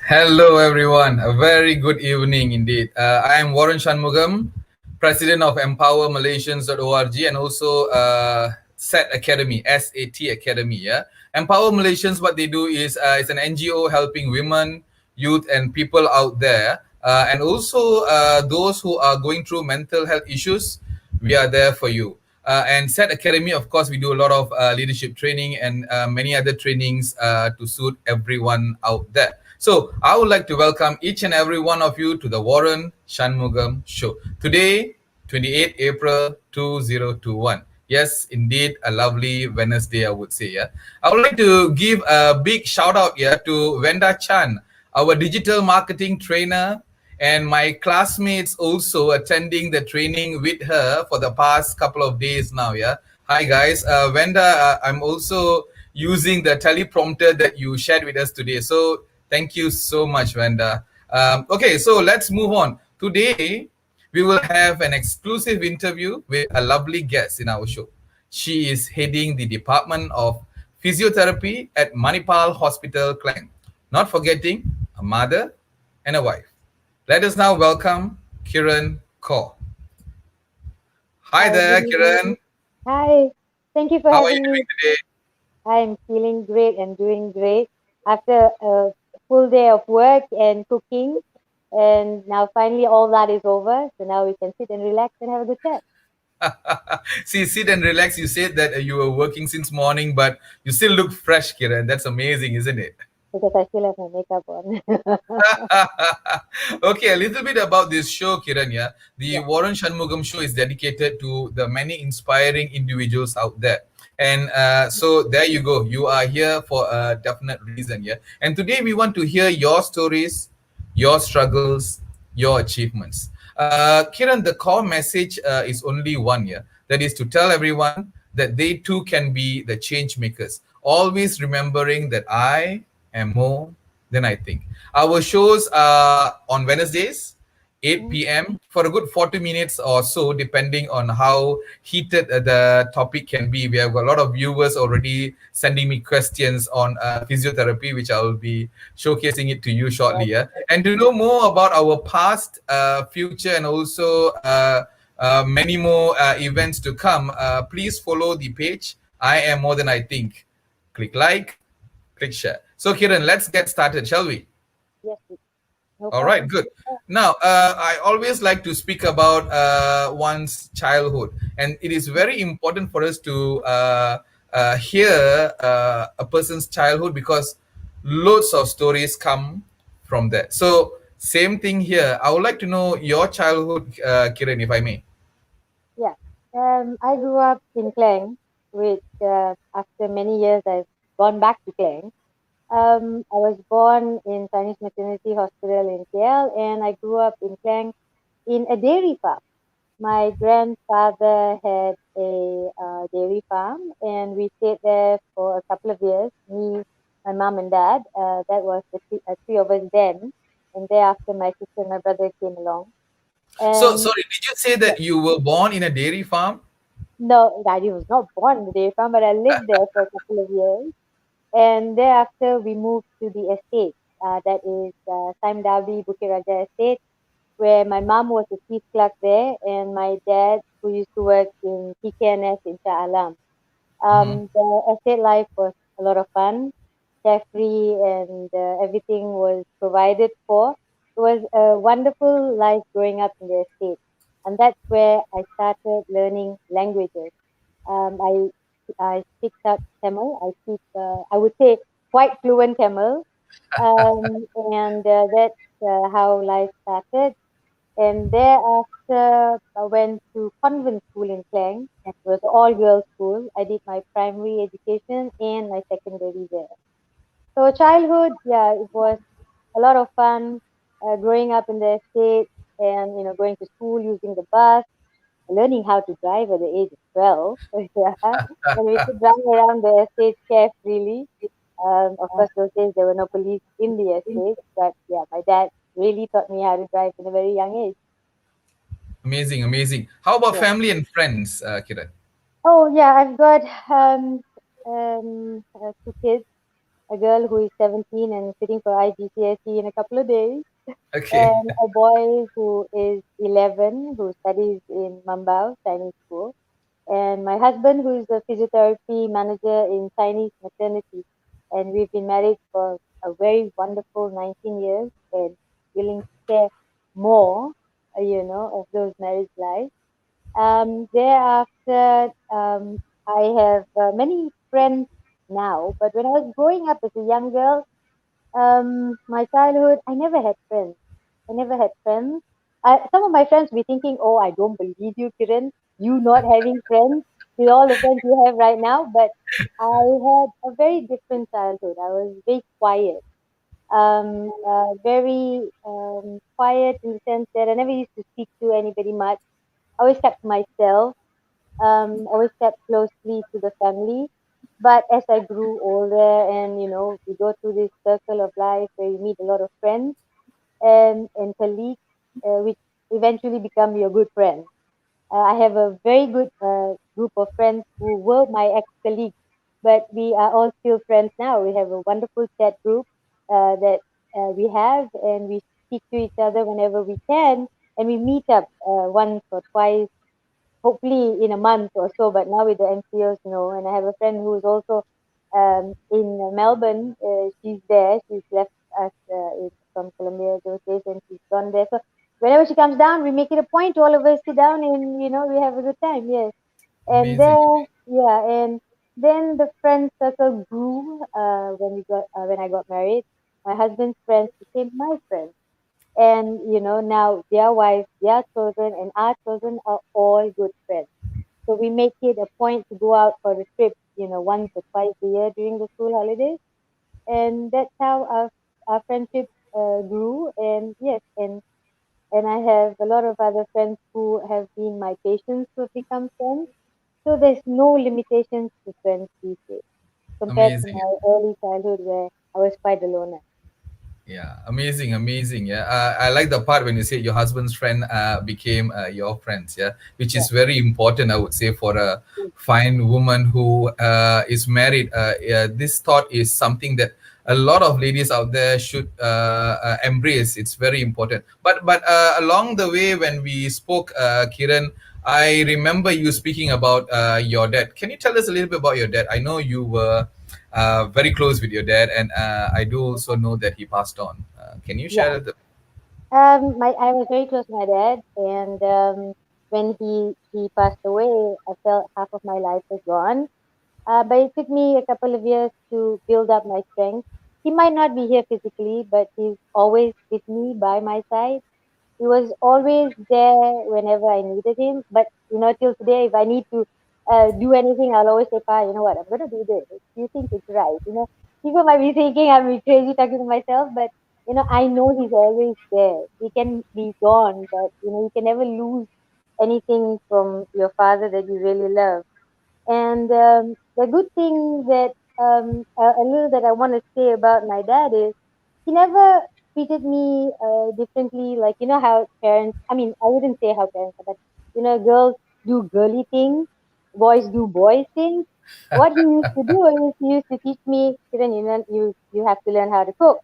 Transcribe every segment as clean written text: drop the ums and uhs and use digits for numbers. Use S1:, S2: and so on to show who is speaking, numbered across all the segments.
S1: Hello, everyone. A very good evening indeed. I am Waran Shanmugam, President of EmpowerMalaysians.org and also SAT Academy, SAT Academy. Yeah, Empower Malaysians. What they do is it's an NGO helping women, youth, and people out there, and also those who are going through mental health issues. We are there for you. And SAT Academy, of course, we do a lot of leadership training and many other trainings to suit everyone out there. So I would like to welcome each and every one of you to the Waran Shanmugam Show. Today, 28 April 2021. Yes, indeed, a lovely Wednesday, I would say. Yeah, I would like to give a big shout out here to Venda Chan, our digital marketing trainer, and my classmates also attending the training with her for the past couple of days now. Yeah, hi guys. Venda, I'm also using the teleprompter that you shared with us today. So thank you so much, Vanda. Okay, so let's move on. Today, we will have an exclusive interview with a lovely guest in our show. She is heading the Department of Physiotherapy at Manipal Hospital, Klang. Not forgetting a mother and a wife. Let us now welcome Kiran Kaur. Hi
S2: Hi, good
S1: there,
S2: evening.
S1: Kiran.
S2: Hi, thank you for
S1: How are you
S2: having me.
S1: doing today?
S2: I am feeling great and doing great after a full day of work and cooking. And now finally all that is over. So now we can sit and relax and have a good chat
S1: See, sit and relax. You said that you were working since morning, but you still look fresh, Kiran. That's amazing, isn't it?
S2: because I still have my makeup on.
S1: Okay, a little bit about this show, Kiran. Yeah, the
S2: Yeah.
S1: Warren Shanmugam show is dedicated to the many inspiring individuals out there. And so there you go. You are here for a definite reason. Yeah. And today we want to hear your stories, your struggles, your achievements. Kiran, the core message is only one. Yeah. That is to tell everyone that they too can be the change makers. Always remembering that I am more than I think. Our shows are on Wednesdays, 8 p.m. for a good 40 minutes or so, depending on how heated the topic can be. We have a lot of viewers already sending me questions on physiotherapy, which I will be showcasing it to you shortly. Yeah? And to know more about our past, future, and also many more events to come, please follow the page. I am more than I think. Click like, click share. So, Kiran, let's get started, shall we?
S2: Yes, please. No
S1: All right,
S2: problem.
S1: good. Now, I always like to speak about one's childhood, and it is very important for us to hear a person's childhood because loads of stories come from that. So, same thing here. I would like to know your childhood, Kiran, if I may.
S2: Yeah. I grew up in Klang, which after many years I've gone back to Klang. I was born in Chinese Maternity Hospital in KL, and I grew up in Klang in a dairy farm. My grandfather had a dairy farm, and we stayed there for a couple of years. Me, my mom, and dad. That was the three of us then. And thereafter, my sister and my brother came along.
S1: So,
S2: And
S1: sorry, did you say
S2: yeah,
S1: that you were born in a dairy farm?
S2: no, daddy was not born in the dairy farm, but I lived there for a couple of years. And thereafter, we moved to the estate. That is Saim Dabi Bukit Raja Estate, where my mom was a chief clerk there, and my dad, who used to work in PKNS in Shah Alam.
S1: Mhm.
S2: The estate life was a lot of fun, carefree, and everything was provided for. It was a wonderful life growing up in the estate, and that's where I started learning languages. I picked up Tamil. I would say quite fluent Tamil, and that's how life started. And thereafter, I went to convent school in Klang. It was all girls school. I did my primary education and my secondary there. So childhood, yeah, it was a lot of fun. Growing up in the estate and going to school using the bus, learning how to drive at the age of 12. Yeah, and we could drive around the estate carefreely. Of course, those days there were no police in the estate, but yeah, my dad really taught me how to drive in a very young age.
S1: Amazing, amazing. How about
S2: Yeah.
S1: family and friends, Kiran?
S2: Oh yeah, I've got two kids. a girl who is 17 and sitting for IGCSE in a couple of days,
S1: Okay.
S2: and a boy who is 11 who studies in Mambao Chinese school, and my husband who is a physiotherapy manager in Chinese maternity, and we've been married for a very wonderful 19 years and willing to share more, of those marriage lives. Thereafter, I have many friends now, but when I was growing up as a young girl, my childhood, I never had friends. I never had friends. Some of my friends be thinking, "Oh, I don't believe you, Kiran. You not having friends with all the friends you have right now." But I had a very different childhood. I was very quiet, very quiet in the sense that I never used to speak to anybody much. I always kept to myself. Always kept closely to the family. But as I grew older, and we go through this circle of life where you meet a lot of friends and colleagues, which eventually become your good friends. I have a very good group of friends who were my ex-colleagues, but we are all still friends now. We have a wonderful chat group that we have, and we speak to each other whenever we can, and we meet up once or twice, hopefully in a month or so. But now with the MCOs, no. And I have a friend who is also in Melbourne. She's there. She's left us from Colombia those days, and she's gone there. So whenever she comes down, we make it a point to all of us sit down and we have a good time. Yes, and
S1: Amazing.
S2: there, yeah, and then the friend circle grew when I got married. My husband's friends became my friends, and now their wives, their children, and our children are all good friends. So we make it a point to go out for a trip, once or twice a year during the school holidays, and that's how our friendship grew. And yes, and I have a lot of other friends who have been my patients who have become friends. So there's no limitations to friends these days compared to
S1: Amazing.
S2: my early childhood where I was quite alone.
S1: Yeah, amazing, amazing. Yeah, I like the part when you say your husband's friend became your friends. Yeah, which
S2: Yeah.
S1: is very important, I would say, for a fine woman who is married. Yeah, this thought is something that a lot of ladies out there should embrace. It's very important. But along the way, when we spoke, Kiran, I remember you speaking about your dad. Can you tell us a little bit about your dad? I know you were very close with your dad, and I do also know that he passed on. Can you
S2: Yeah.
S1: share the?
S2: I was very close to my dad, and when he passed away, I felt half of my life was gone. But it took me a couple of years to build up my strength. He might not be here physically, but he's always with me by my side. He was always there whenever I needed him. But till today, if I need to do anything, I'll always say, "Pa, you know what? I'm gonna do this. Do you think it's right?" People might be thinking I'm crazy talking to myself, but I know he's always there. He can be gone, but you can never lose anything from your father that you really love. And the good thing that a little that I want to say about my dad is he never treated me differently. Like how parents. I mean, I wouldn't say how parents are, but girls do girly things, boys do boys things. What he used to do is he used to teach me, Kiran, you have to learn how to cook,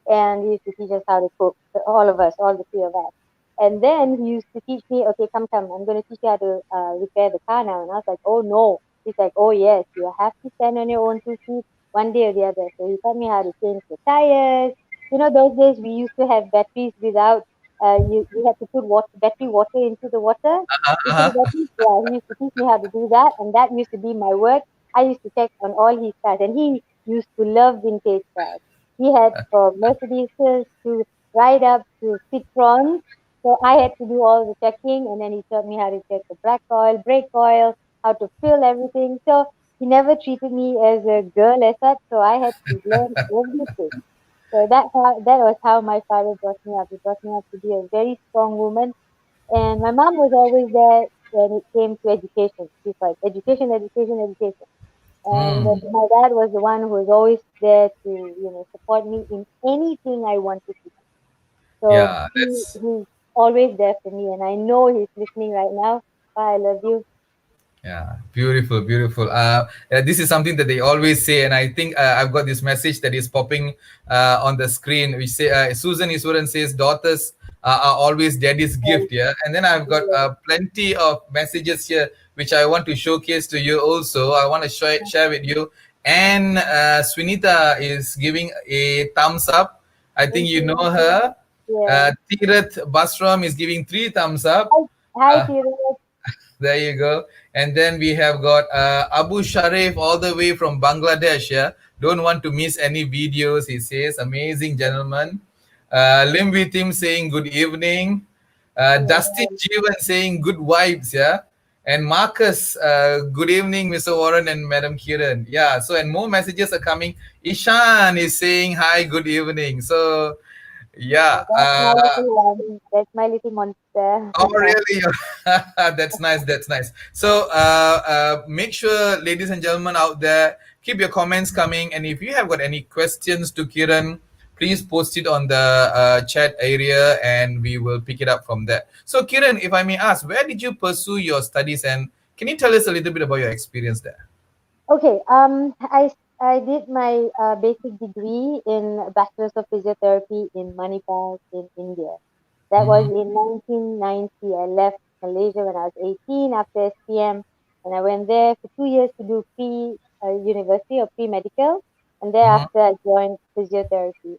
S2: and he used to teach us how to cook, all of us, all the three of us. And then he used to teach me, okay, come, come, I'm going to teach you how to repair the car now. And I was like, oh no. He's like, oh yes, you have to stand on your own two feet one day or the other. So he taught me how to change the tires. Those days we used to have batteries without, you had to put battery water into the water, into the
S1: Uh-huh.
S2: batteries. Yeah, he used to teach me how to do that. And that used to be my work. I used to check on all his cars. And he used to love vintage cars. He had from Mercedes to right up to Citroens. So I had to do all the checking, and then he taught me how to check the brake oil, how to fill everything. So he never treated me as a girl as such. So I had to learn everything. So that was how my father brought me up. He brought me up to be a very strong woman, and my mom was always there when it came to education. She's like education, education, education. And
S1: Hmm.
S2: my dad was the one who was always there to, support me in anything I wanted to do. So
S1: Yeah,
S2: he's
S1: that's
S2: always there for me, and I know he's listening right now. I love you.
S1: Yeah, beautiful, beautiful. This is something that they always say, and I think I've got this message that is popping on the screen. We say Susan Iswaran says daughters are always daddy's gift. Yeah, and then I've got plenty of messages here which I want to showcase to you. Also, I want to share with you. And Swinita is giving a thumbs up. I think
S2: Thank
S1: you know
S2: you.
S1: her.
S2: Yeah.
S1: Tirath Basram is giving three thumbs up.
S2: Hi, hi,
S1: Uh,
S2: Tiro.
S1: there you go. And then we have got Abu Sharif all the way from Bangladesh. Yeah. Don't want to miss any videos, he says. Amazing gentleman. Lim with him saying good evening. Dustin
S2: Yeah.
S1: Jeevan saying good vibes. Yeah. And Marcus, good evening, Mr. Warren and Madam Kiran. Yeah. So, and more messages are coming. Ishan is saying hi, good evening. So, yeah.
S2: That's my little one. That's my little monster.
S1: Oh,
S2: Yeah.
S1: really? That's nice. That's nice. So, make sure, ladies and gentlemen out there, keep your comments coming. And if you have got any questions to Kiran, please post it on the chat area and we will pick it up from there. So, Kiran, if I may ask, where did you pursue your studies and can you tell us a little bit about your experience there?
S2: Okay. I did my basic degree in Bachelor's of Physiotherapy in Manipal in India. That was
S1: Mm-hmm.
S2: in 1990. I left Malaysia when I was 18 after SPM, and I went there for 2 years to do pre university or pre medical, and
S1: Mm-hmm.
S2: thereafter I joined physiotherapy.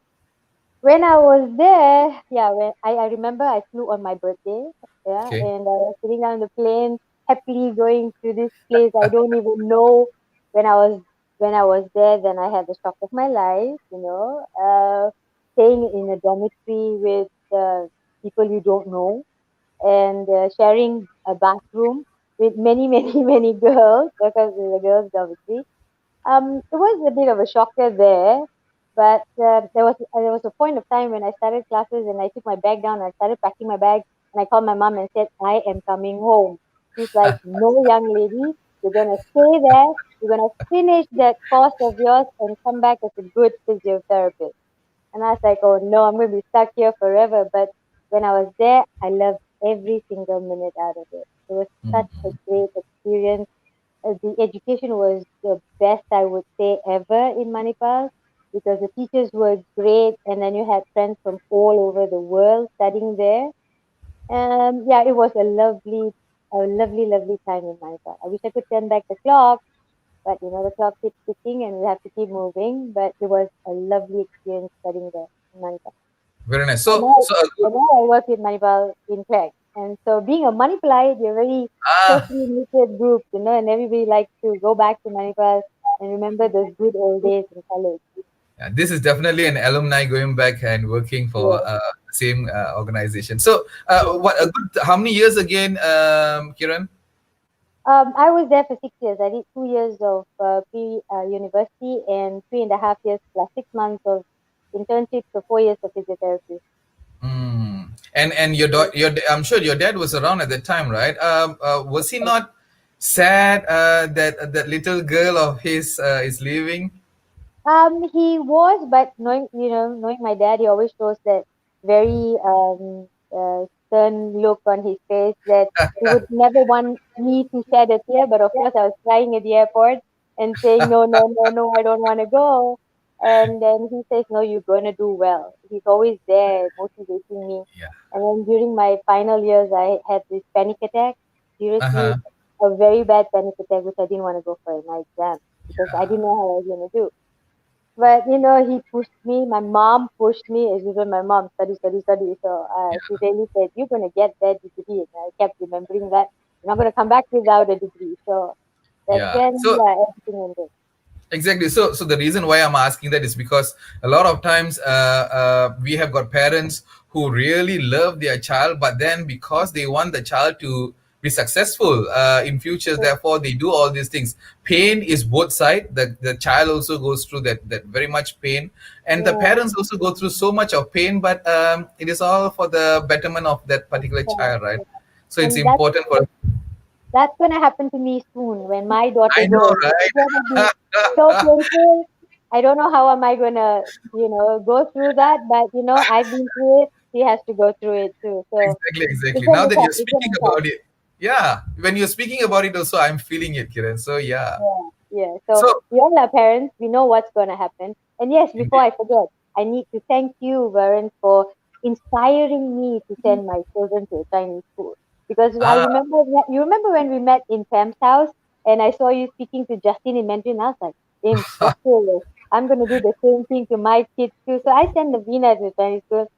S2: When I was there, yeah, when I remember I flew on my birthday, yeah,
S1: Okay.
S2: and I was sitting down the plane, happily going to this place I don't even know. When I was when I was there, then I had the shock of my life, staying in a dormitory with people you don't know, and sharing a bathroom with many, many, many girls because it's a girls' dormitory. It was a bit of a shocker there, but there was a point of time when I started classes and I took my bag down. I started packing my bag and I called my mom and said, "I am coming home." She's like, "No, young lady, you're gonna stay there. You're gonna finish that course of yours and come back as a good physiotherapist." And I was like, "Oh no, I'm gonna be stuck here forever." But when I was there, I loved every single minute out of it. It was such a great experience. The education was the best I would say ever in Manipal because the teachers were great, and then you had friends from all over the world studying there. Yeah, it was a lovely, lovely time in Manipal. I wish I could turn back the clock, but the clock keeps ticking and we have to keep moving. But it was a lovely experience studying there in Manipal.
S1: Very nice.
S2: And
S1: So,
S2: now,
S1: so
S2: and now I work with Manipal in Craig. And so being a Manipalite, you're very
S1: ah,
S2: closely knitted group, and everybody likes to go back to Manipal and remember those good old days in college.
S1: yeah, this is definitely an alumni going back and working for
S2: Yes,
S1: the same organization. So,
S2: yes.
S1: what a good, how many years again, Kiran?
S2: I was there for 6 years. I did 2 years of pre-university and 3.5 years plus 6 months of internship, so 4 years of physiotherapy.
S1: Mm. And I'm sure your dad was around at that time, right? Was he not sad that that little girl of his is leaving?
S2: He was, but knowing my dad, he always shows that very stern look on his face that he would never want me to shed a tear. But of course, I was crying at the airport and saying, "No, no, no, no, I don't want to go." And then he says, "No, you're gonna do well." He's always there motivating me.
S1: Yeah.
S2: And then during my final years, I had this panic attack.
S1: Uh
S2: Seriously,
S1: huh.
S2: a very bad panic attack, which I didn't want to go for in my exam because I
S1: Yeah.
S2: didn't know how I was gonna do. But he pushed me. My mom pushed me. As usual, my mom study, study, study. So she really said, "You're gonna get that degree." And I kept remembering that you're not gonna come back without a degree. So that's
S1: Yeah.
S2: when
S1: So
S2: everything ended.
S1: exactly. So the reason why I'm asking that is because a lot of times we have got parents who really love their child, but then because they want the child to be successful in futures,
S2: So,
S1: therefore they do all these things. Pain is both side. The child also goes through that very much pain, and the
S2: yeah,
S1: parents also go through so much of pain. But it is all for the betterment of that particular child, right?
S2: yeah.
S1: So it's
S2: And that's
S1: important for.
S2: that's gonna happen to me soon when my daughter
S1: I know,
S2: goes. It's gonna be so
S1: right?
S2: painful. I don't know how am I gonna, go through that, but I've been through it. She has to go through it too. So
S1: Exactly,
S2: it's
S1: exactly. Now
S2: gonna be
S1: that
S2: tough.
S1: you're
S2: It's
S1: speaking
S2: gonna be tough.
S1: about it, Yeah, when you're speaking about it, also I'm feeling it, Kiran. So yeah.
S2: Yeah, yeah. So
S1: So
S2: we all are parents. We know what's going to happen. And yes, before
S1: indeed.
S2: I forget, I need to thank you, Varan, for inspiring me to send my children to a Chinese school. Because I
S1: Ah,
S2: remember, you remember when we met in Pam's house and I saw you speaking to Justin in Mandarin. I was like, damn, that's cool. I'm going to do the same thing to my kids too. So I sent Navina to Chinese school,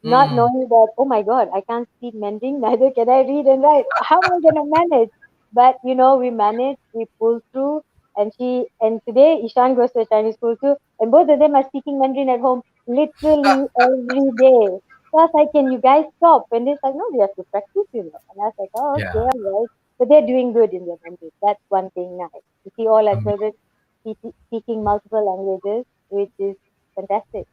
S2: not
S1: mm,
S2: knowing that, oh my God, I can't speak Mandarin, neither can I read and write. How am I going to manage? But we managed, we pulled through, and today Ishan goes to a Chinese school too, and both of them are speaking Mandarin at home literally every day. So I was like, can you guys stop? And they're like, no, we have to practice. And I was like, oh, okay,
S1: yeah.
S2: all right. But they're doing good in their Mandarin. That's one thing nice. To see all our
S1: Um,
S2: children speaking multiple languages, which is fantastic.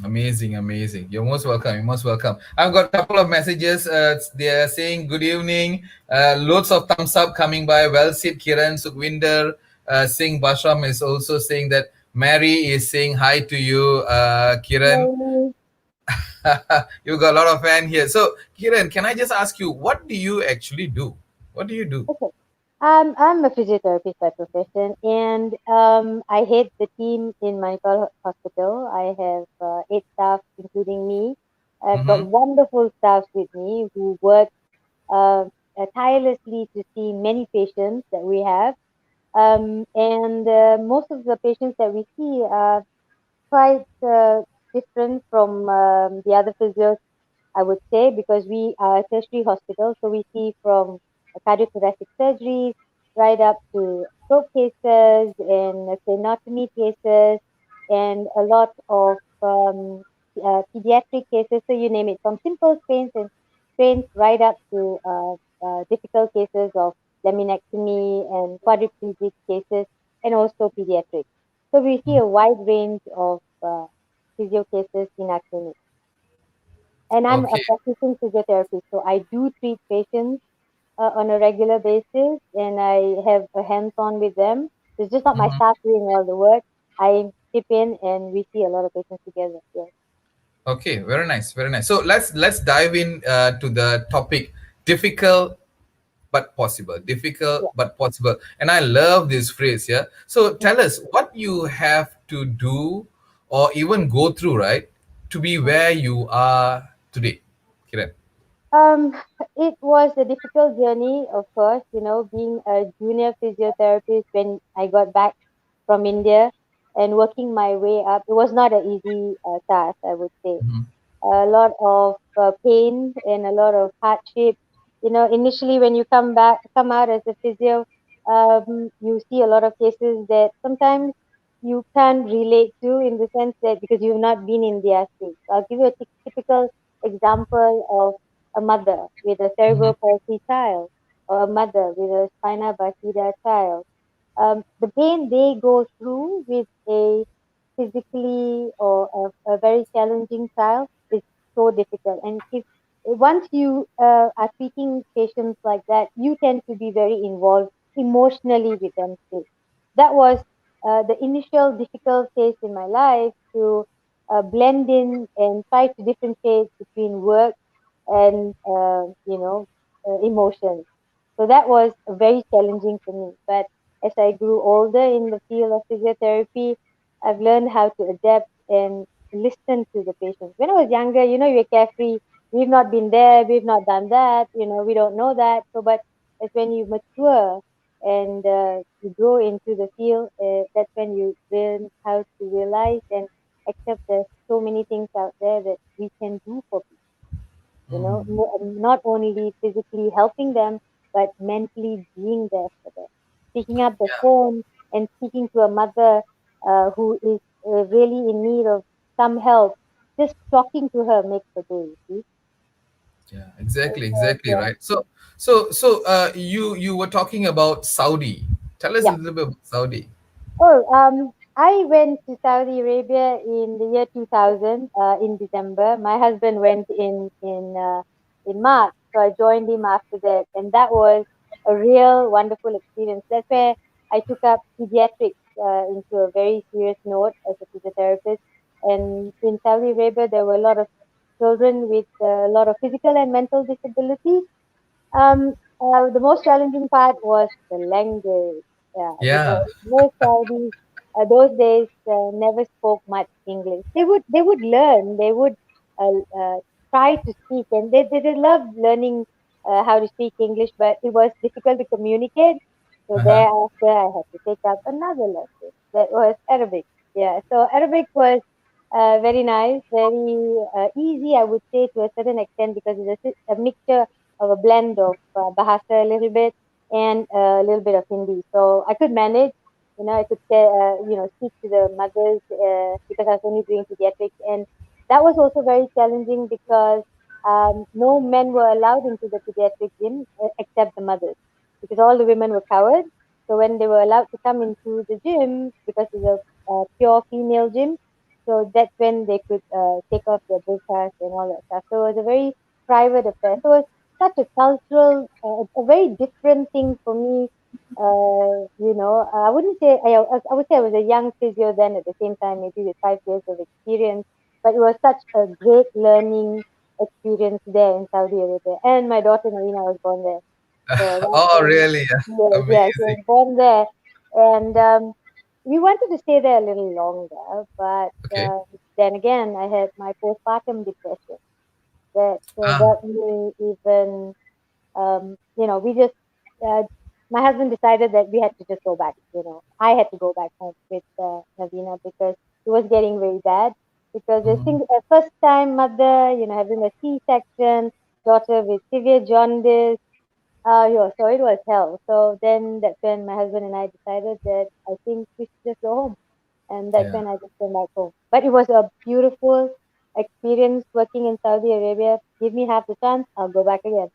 S1: amazing, amazing. You're most welcome. You're most welcome. I've got a couple of messages. They're saying good evening. Loads of thumbs up coming by. Well said, Kiran. Sukhwinder Singh Bashram is also saying that Mary is saying hi to you, Kiran.
S2: Yay.
S1: You've got a lot of fan here. So, Kiran, can I just ask you, what do you actually do? What do you do?
S2: Okay. I'm a physiotherapist by profession, and I head the team in my hospital. I have 8 staff, including me. I've got
S1: Mm-hmm.
S2: wonderful staff with me who work uh, tirelessly to see many patients that we have. And most of the patients that we see are quite different from the other physios, I would say, because we are a tertiary hospital, so we see from cardiothoracic surgeries right up to stroke cases and craniotomy cases and a lot of pediatric cases. So you name it, from simple sprains right up to difficult cases of laminectomy and quadriplegic cases, and also pediatric. So we see a wide range of physio cases in our clinic. And I'm a
S1: Okay.
S2: practicing physiotherapist, so I do treat patients on a regular basis, and I have a hands-on with them. It's just not my
S1: Mhm.
S2: staff doing all the work. I chip in, and we see a lot of patients together. Yes.
S1: Okay, very nice, very nice. So let's dive in to the topic: difficult but possible. Difficult
S2: Yeah.
S1: but possible. And I love this phrase. Yeah. So
S2: Mm,
S1: tell us what you have to do, or even go through, right, to be
S2: mm.
S1: where you are today. Kiran.
S2: Um, it was a difficult journey, of course, being a junior physiotherapist when I got back from India and working my way up. It was not an easy task, I would say.
S1: Mhm.
S2: A lot of pain and a lot of hardship. Initially when you come out as a physio, you see a lot of cases that sometimes you can't relate to, in the sense that because you've not been in their shoes. I'll give you a typical example of a mother with a
S1: Mhm.
S2: cerebral palsy child, or a mother with a spina bifida child. The pain they go through with a physically or a very challenging child is so difficult. And if once you are treating patients like that, you tend to be very involved emotionally with them too. That was the initial difficult phase in my life, to blend in and try to differentiate between work and emotions. So that was very challenging for me. But as I grew older in the field of physiotherapy, I've learned how to adapt and listen to the patients. When I was younger, you're carefree. We've not been there, we've not done that, we don't know that. So, but it's when you mature and you grow into the field, that's when you learn how to realize and accept there's so many things out there that we can do for people, not only physically helping them, but mentally being there for them. Picking up the phone and speaking to a mother who is really in need of some help, just talking to her makes the day. You see?
S1: Yeah, exactly,
S2: So,
S1: exactly, right. So you were talking about Saudi. Tell us a
S2: yeah.
S1: little bit about Saudi.
S2: Oh, I went to Saudi Arabia in the year 2000, in December. My husband went in March, so I joined him after that, and that was a real wonderful experience. That's where I took up pediatrics into a very serious note as a physiotherapist. And in Saudi Arabia, there were a lot of children with a lot of physical and mental disabilities. The most challenging part was the language. Yeah,
S1: Yeah.
S2: because most Saudis those days never spoke much English. They would learn. They would try to speak, and they loved learning how to speak English, but it was difficult to communicate. So
S1: Uh-huh.
S2: thereafter, I had to take up another lesson that was Arabic. Yeah, so Arabic was very nice, very easy, I would say, to a certain extent, because it's a mixture of a blend of Bahasa a little bit and a little bit of Hindi. So I could manage, I could say, speak to the mothers because I was only doing pediatrics. And that was also very challenging because no men were allowed into the pediatric gym except the mothers because all the women were covered. So when they were allowed to come into the gym, because it's a pure female gym, so that's when they could take off their burqas and all that stuff. So it was a very private affair. So it was such a cultural, a very different thing for me. I wouldn't say I would say I was a young physio then. At the same time, maybe with 5 years of experience, but it was such a great learning experience there in Saudi Arabia. And my daughter Narina was born there, so that
S1: Oh,
S2: was
S1: really? Yeah.
S2: yes, yeah, she
S1: Amazing.
S2: was born there, and we wanted to stay there a little longer, but
S1: Okay.
S2: then again, I had my postpartum depression that
S1: Ah,
S2: got me even we just, uh, my husband decided that we had to just go back. I had to go back home with Navina because it was getting very bad. Because I
S1: mhm.
S2: think first time mother, having a C-section, daughter with severe jaundice. Yeah, so it was hell. So then that's when my husband and I decided that I think we should just go home. And that's
S1: Yeah.
S2: when I just came back home. But it was a beautiful experience working in Saudi Arabia. Give me half the chance, I'll go back again.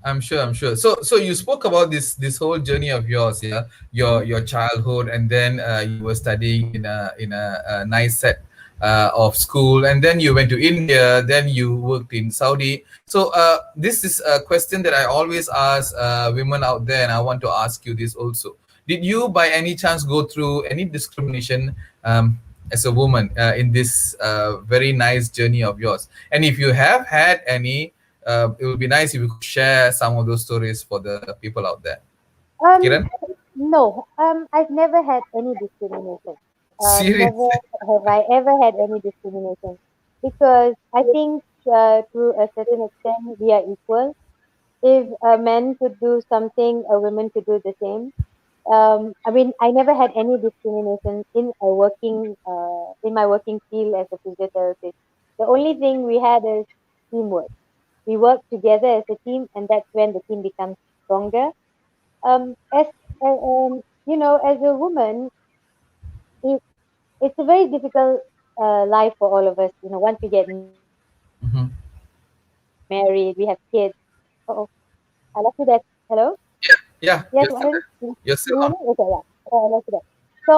S1: I'm sure. I'm sure. So you spoke about this whole journey of yours, yeah,
S2: Mhm.
S1: your childhood, and then you were studying in a nice set of school, and then you went to India, then you worked in Saudi. So this is a question that I always ask women out there, and I want to ask you this also. Did you, by any chance, go through any discrimination as a woman in this very nice journey of yours? And if you have had any, it would be nice if you could share some of those stories for the people out there.
S2: Um,
S1: Kiran?
S2: no, I've never had any discrimination. Never
S1: Seriously?
S2: have I ever had any discrimination because I think to a certain extent we are equal. If a man could do something, a woman could do the same. I mean, I never had any discrimination in my working field as a physiotherapist. The only thing we had is teamwork. We work together as a team, and that's when the team becomes stronger. As as a woman, it, it's a very difficult life for all of us. Once we get married, we have kids.
S1: Hmm.
S2: Oh, I lost you there. Hello.
S1: Yeah,
S2: Yes,
S1: yeah, you're
S2: Warren,
S1: still there.
S2: can
S1: You're still
S2: you
S1: on.
S2: hear me? Okay, yeah. Oh, I lost you there. So,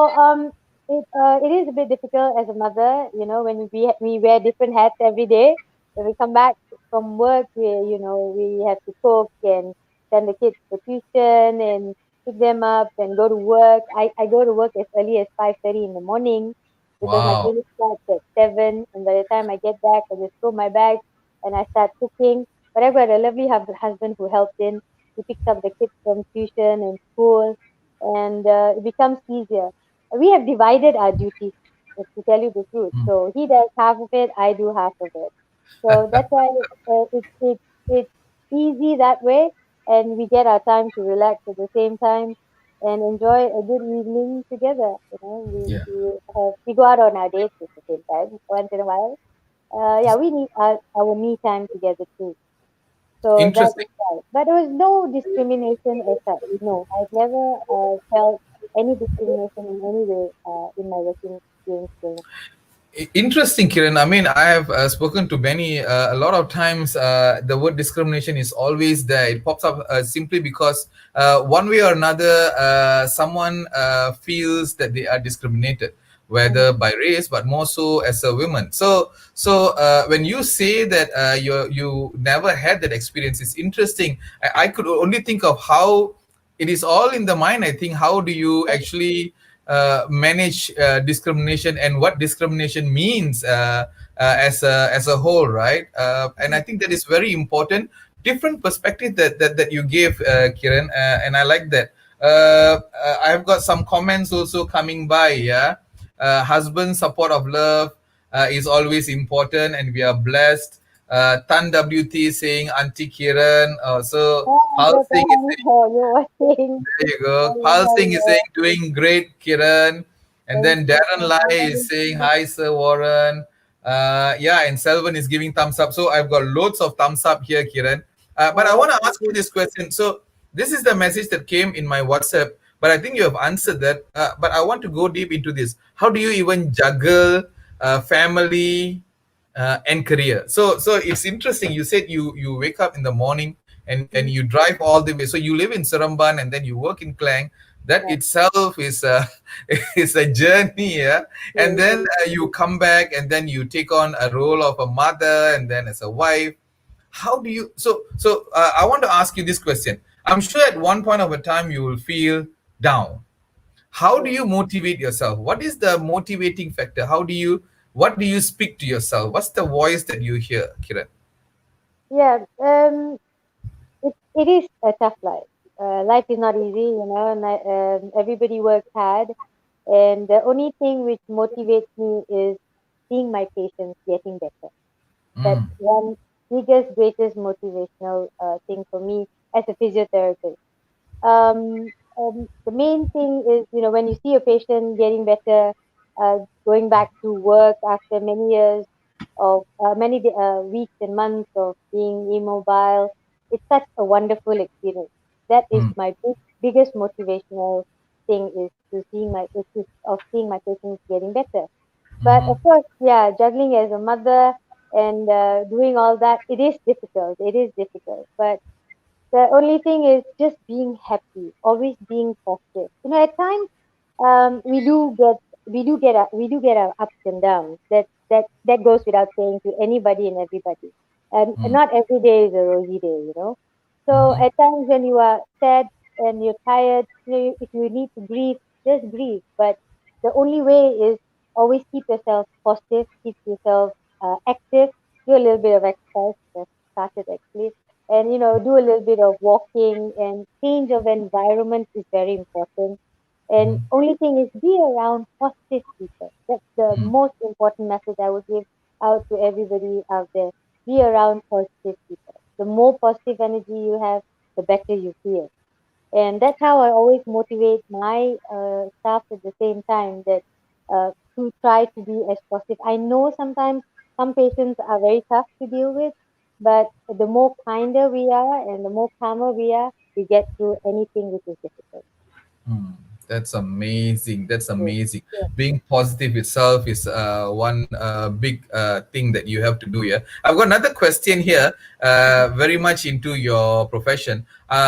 S2: it is a bit difficult as a mother, when we wear different hats every day. When we come back from work, we have to cook and send the kids to tuition and pick them up and go to work. I go to work as early as 5:30 in the morning because my
S1: Wow.
S2: clinic starts at 7, and by the time I get back, I just throw my bag and I start cooking. But I've got a lovely husband who helps in. He picks up the kids from tuition and school, and it becomes easier. We have divided our duties, to tell you the truth.
S1: Mm.
S2: So he does half of it, I do half of it. So that's why it's easy that way, and we get our time to relax at the same time and enjoy a good evening together.
S1: Yeah.
S2: We go out on our dates at the same time once in a while. Yeah, we need our me time together too. So that
S1: Interesting.
S2: is right. But there was no discrimination as such. No, I've never felt any discrimination in any way in my working experience growing up.
S1: Interesting, Kiran. I mean, I have spoken to many. A lot of times, the word discrimination is always there. It pops up simply because one way or another, someone feels that they are discriminated,
S2: Mm.
S1: whether by race, but more so as a woman. So when you say that you never had that experience, it's interesting. I could only think of how it is all in the mind. I think, how do you actually manage discrimination and what discrimination means as a whole, right? And I think that is very important different perspective that you gave, Kiran, and I like that. I've got some comments also coming by. Yeah, husband support of love is always important, and we are blessed. Tan WT saying Auntie Kiran. So
S2: And
S1: Pal
S2: the
S1: Singh is
S2: time you were saying,
S1: there you go. Pal Singh is
S2: hello,
S1: saying doing great, Kiran. And
S2: thank
S1: then
S2: you
S1: Darren
S2: so
S1: Lai is saying
S2: much.
S1: hi, Sir Warren. Yeah, and Selvan is giving thumbs up. So I've got loads of thumbs up here, Kiran. But I
S2: That's
S1: want to
S2: very
S1: ask you
S2: good.
S1: this question. So this is the message that came in my WhatsApp, but I think you have answered that. But I want to go deep into this. How do you even juggle family and career? So it's interesting. You said you wake up in the morning and
S2: Mm,
S1: you drive all the way. So you live in Seremban and then you work in Klang. That
S2: right.
S1: itself is a is a journey, yeah. And
S2: Yes,
S1: then you come back and then you take on a role of a mother and then as a wife. How do you? So I want to ask you this question. I'm sure at one point of a time you will feel down. How do
S2: yes.
S1: you motivate yourself? What is the motivating factor? How do you? What do you speak to yourself? What's the voice that you hear, Kiran?
S2: Yeah, it is a tough life. Life is not easy, you know, and everybody works hard. And the only thing which motivates me is seeing my patients getting better. That's
S1: Mm,
S2: one biggest, greatest motivational thing for me as a physiotherapist. The main thing is, you know, when you see a patient getting better, going back to work after many years of weeks and months of being immobile, it's such a wonderful experience. That is
S1: mm,
S2: my biggest motivational thing is of seeing my patients getting better. But
S1: mm-hmm,
S2: of course, yeah, juggling as a mother and doing all that, it is difficult. It is difficult, but the only thing is just being happy, always being positive. You know, at times we do get our ups and downs. That goes without saying to anybody and everybody. And
S1: mm,
S2: not every day is a rosy day, you know. So
S1: mm-hmm,
S2: at times when you are sad and you're tired, you know, if you need to grieve, just grieve. But the only way is always keep yourself positive, keep yourself active, do a little bit of exercise. Just started actually, and you know, do a little bit of walking, and change of environment is very important. And
S1: mm-hmm,
S2: only thing is be around positive people. That's the
S1: mm-hmm,
S2: most important message I would give out to everybody out there. Be around positive people. The more positive energy you have, the better you feel. And that's how I always motivate my staff at the same time, that to try to be as positive. I know sometimes some patients are very tough to deal with, but the more kinder we are and the more calmer we are, we get through anything which is difficult.
S1: mm. That's amazing. That's
S2: Yes,
S1: amazing.
S2: yes,
S1: Being positive itself is one big thing that you have to do. Yeah, I've got another question here.
S2: mhm,
S1: Very much into your profession.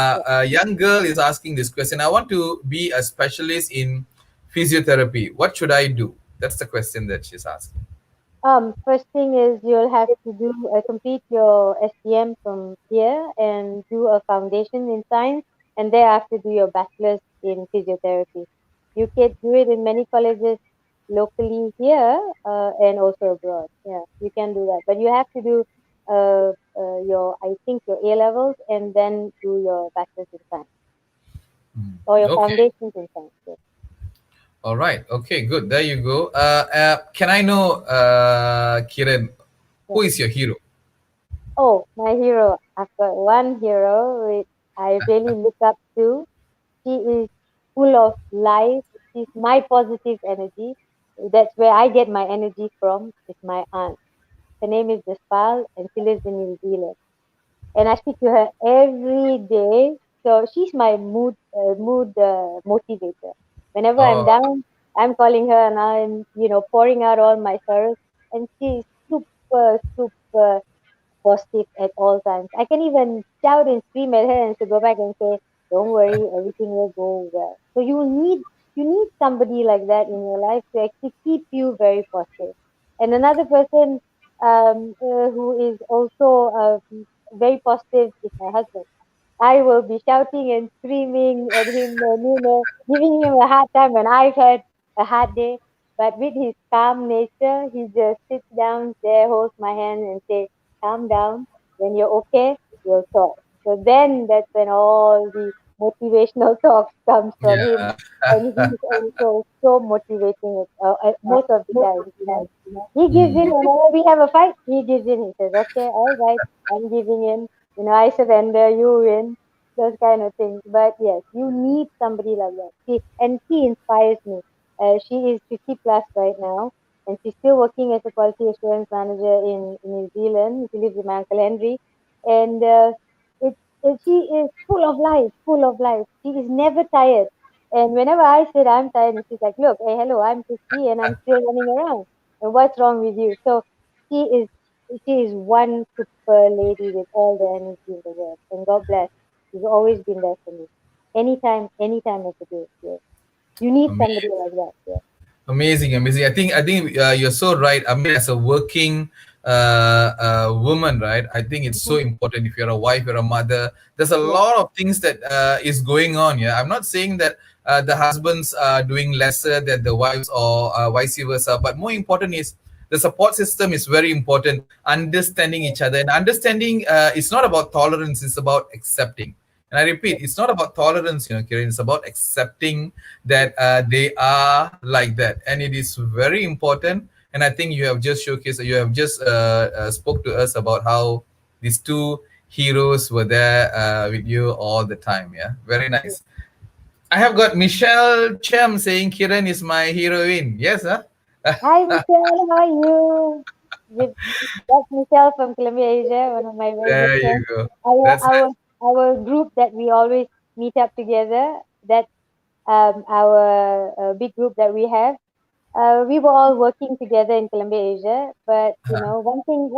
S2: yes.
S1: A young girl is asking this question. I want to be a specialist in physiotherapy. What should I do? That's the question that she's asking.
S2: First thing is you'll have to do complete your STM from here and do a foundation in science, and thereafter do your bachelor's in physiotherapy. You can do it in many colleges locally here and also abroad. Yeah, you can do that, but you have to do your I think your A levels and then do your bachelor's in science
S1: Mm.
S2: or your
S1: Okay.
S2: foundations in science. Yes.
S1: All right. Okay. Good. There you go. Can I know, Kiran,
S2: Yeah.
S1: who is your hero?
S2: Oh, my hero. I've got one hero which I really look up to. She is full of life. She's my positive energy. That's where I get my energy from. Is my aunt. Her name is Jaspal, and she lives in New Zealand. And I speak to her every day. So she's my mood motivator. Whenever I'm
S1: Oh,
S2: down, I'm calling her and I'm pouring out all my sorrows. And she's super positive at all times. I can even shout and scream at her and she'll go back and say, "Don't worry, everything will go well." So you need somebody like that in your life to actually keep you very positive. And another person who is also very positive is my husband. I will be shouting and screaming at him and giving him a hard time when I've had a hard day. But with his calm nature, he just sits down there, holds my hand, and say, "Calm down. When you're okay." we'll talk. So then that's when all the motivational talks comes from him.
S1: Yeah.
S2: And he's also so motivating most of the times, you know. He gives in
S1: Mm.
S2: whenever we have a fight, he gives in. He says, okay, all right, I'm giving in. You know, I surrender, you win. Those kind of things. But yes, you need somebody like that. She inspires me. She is 50 plus right now, and she's still working as a quality assurance manager in New Zealand. She lives with my uncle Henry, and it, she is full of life, full of life. She is never tired. And whenever I said I'm tired, and she's like, "Look, hey, hello, I'm 50 and I'm still running around. And what's wrong with you?" So she is she is one super lady with all the energy in the world. And God bless. She's always been there for me. Anytime of the day. Yeah. You need somebody like that. Yeah.
S1: Amazing, amazing. I think you're so right. I mean, as a working woman, right? I think it's so
S2: Mhm.
S1: important. If you're a wife, you're a mother. There's a
S2: Yeah.
S1: lot of things that is going on. Yeah, I'm not saying that the husbands are doing lesser than the wives or vice versa. But more important is the support system is very important. Understanding each other and understanding. It's not about tolerance. It's about accepting. And I repeat, it's not about tolerance, Kiran. It's about accepting that they are like that, and it is very important. And I think you have just showcased, you have just spoke to us about how these two heroes were there with you all the time. Yeah, very
S2: Yeah.
S1: nice. I have got Michelle Chem saying Kiran is my heroine. Yes, huh?
S2: Hi, Michelle. How are you? With That's Michelle from Columbia, Asia, one of my very good
S1: There you
S2: friends.
S1: go.
S2: Our
S1: That's
S2: our our group that we always meet up together. That's our big group that we have. We were all working together in Columbia, Asia. But you know, one thing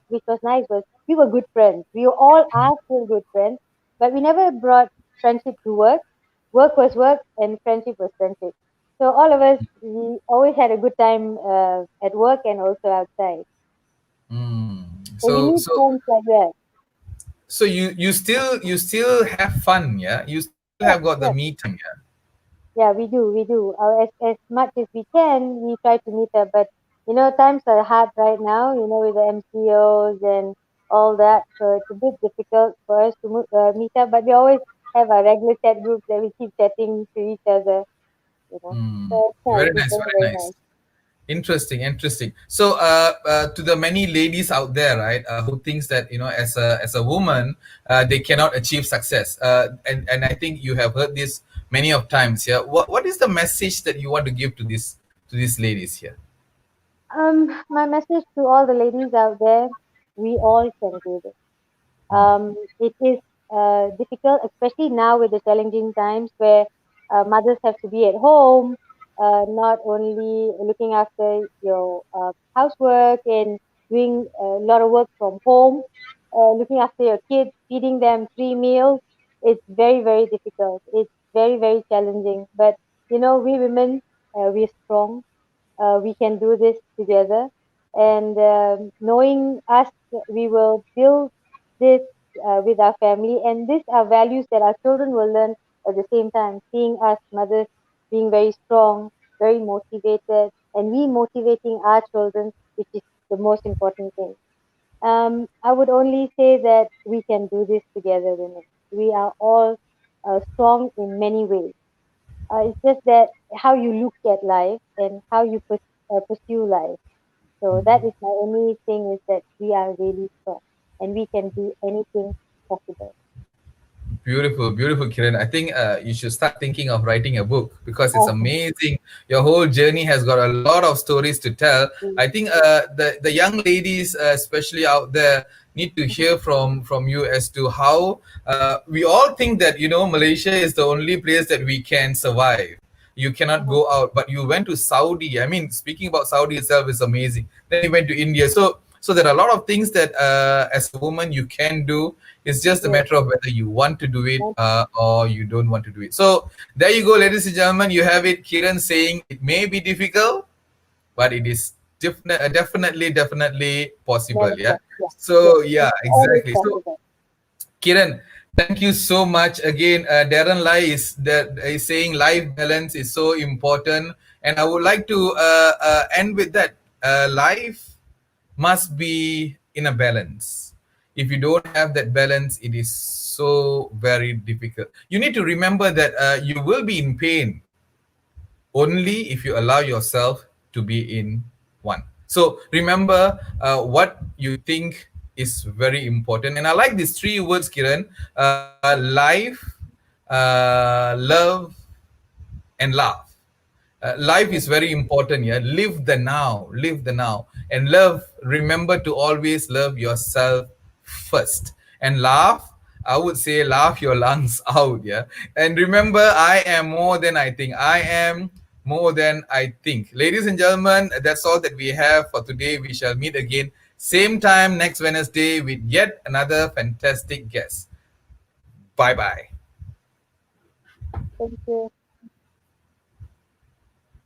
S2: which was nice was we were good friends. We were all are still good friends, but we never brought friendship to work. Work was work, and friendship was friendship. So all of us, we always had a good time at work and also outside.
S1: mm.
S2: So you
S1: so
S2: need
S1: so
S2: friends like that.
S1: so you still have fun, yeah, you still have got
S2: Yeah,
S1: the me
S2: yeah.
S1: time, yeah.
S2: Yeah, we do, we do. As much as we can, we try to meet up. But you know, times are hard right now. You know, with the MCOs and all that, so it's a bit difficult for us to meet up. But we always have our regular chat groups that we keep chatting to each other. You know,
S1: Mm.
S2: so it's nice.
S1: Very
S2: It's
S1: nice,
S2: very
S1: very
S2: very
S1: nice.
S2: nice.
S1: Interesting, interesting. So, to the many ladies out there, right, who thinks that as a woman, they cannot achieve success, and I think you have heard this many of times. Yeah, what is the message that you want to give to these ladies here?
S2: My message to all the ladies out there: we all can do this. It is difficult, especially now with the challenging times where mothers have to be at home, not only looking after your housework and doing a lot of work from home, looking after your kids, feeding them 3 meals. It's very, very difficult. It's very, very challenging. But you know, we women, we're strong. We can do this together. And knowing us, we will build this with our family. And these are values that our children will learn at the same time. Seeing us mothers being very strong, very motivated, and we motivating our children, which is the most important thing. I would only say that we can do this together, women. We are all strong in many ways. It's just that how you look at life and how you pursue life. So that is my only thing, is that we are really strong and we can do anything possible.
S1: Beautiful, beautiful, Kiran. I think you should start thinking of writing a book because it's
S2: Oh,
S1: amazing. Your whole journey has got a lot of stories to tell.
S2: mm,
S1: I think the young ladies, especially out there, need to hear from you as to how we all think that Malaysia is the only place that we can survive. You cannot
S2: mhm.
S1: go out, but you went to Saudi. I mean, speaking about Saudi itself is amazing. Then you went to India. So there are a lot of things that as a woman you can do. It's just a
S2: Yes,
S1: matter of whether you want to do it
S2: yes,
S1: or you don't want to do it. So there you go, ladies and gentlemen. You have it, Kiran saying it may be difficult, but it is definitely possible.
S2: never
S1: Yeah.
S2: stop. Yeah, yes,
S1: So yeah,
S2: it's always
S1: exactly. So
S2: possible.
S1: Kiran, thank you so much again. Darren Lai is saying life balance is so important, and I would like to end with that. Life must be in a balance. If you don't have that balance, it is so very difficult. You need to remember that you will be in pain only if you allow yourself to be in one. So remember, what you think is very important. And I like these three words, Kiran: life, love, and laugh. Life
S2: Yes,
S1: is very important. Yeah, live the now, live the now, and love. Remember to always love yourself first, and laugh. I would say laugh your lungs out. Yeah, and remember, I am more than I think. I am more than I think. Ladies and gentlemen, that's all that we have for today. We shall meet again same time next Wednesday with yet another fantastic guest. Bye bye.
S2: thank you.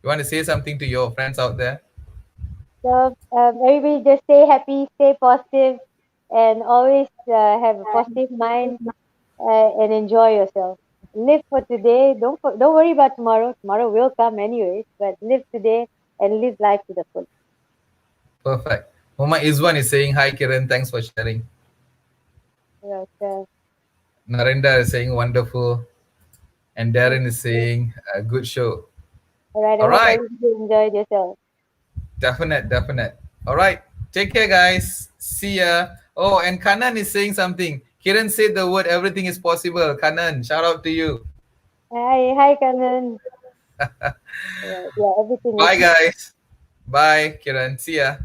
S1: You want to say something to your friends out there?
S2: So, everybody just stay happy, stay positive, and always have a positive mind and enjoy yourself. Live for today. Don't worry about tomorrow. Tomorrow will come anyways. But live today and live life to the full.
S1: Perfect. Mama Izwan is saying hi, Kiran. Thanks for sharing.
S2: Right, uh,
S1: Narendra is saying wonderful, and
S2: thank
S1: Darren is
S2: you.
S1: saying a good show.
S2: All right. I
S1: All
S2: hope
S1: right,
S2: everybody enjoyed yourself.
S1: definite, definite. All right, take care, guys. See ya. Oh, and Kanan is saying something. Kiran said the word everything is possible. Kanan, shout out to you.
S2: Hi, Kanan. Yeah, everything is
S1: Bye, guys. Bye, Kiran. See ya.